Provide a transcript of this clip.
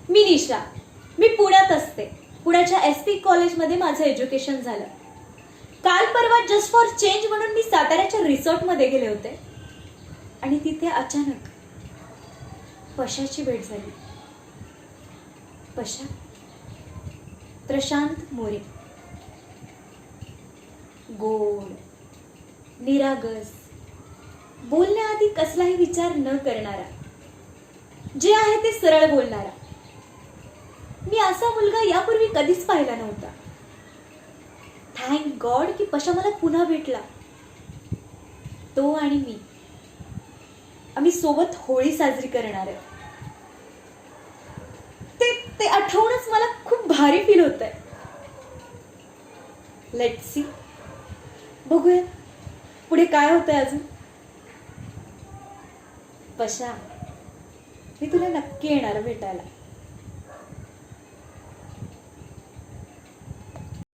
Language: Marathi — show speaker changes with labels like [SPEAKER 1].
[SPEAKER 1] मी निशा. मी पुण्यात असते. पुण्याच्या SP कॉलेजमध्ये माझं एज्युकेशन झालं. काल परवा जस्ट फॉर चेंज म्हणून मी साताऱ्याच्या रिसॉर्टमध्ये गेले होते आणि तिथे अचानक पशाची भेट झाली. पशा प्रशांत मोरे. गोड, निरागस, बोलण्याआधी कसलाही विचार न करणारा, जे आहे ते सरळ बोलणारा. मी असा मुलगा यापूर्वी कधीच पाहिला नव्हता. थँक गॉड की पशा मला पुन्हा भेटला. तो आणि मी आम्ही सोबत होळी साजरी करणार आहे. ते आठवूनच मला खूप भारी फील होत आहे. लेट्स सी, बघूया पुढे काय होतंय अजून. पशा, मी तुला नक्की येणार भेटायला.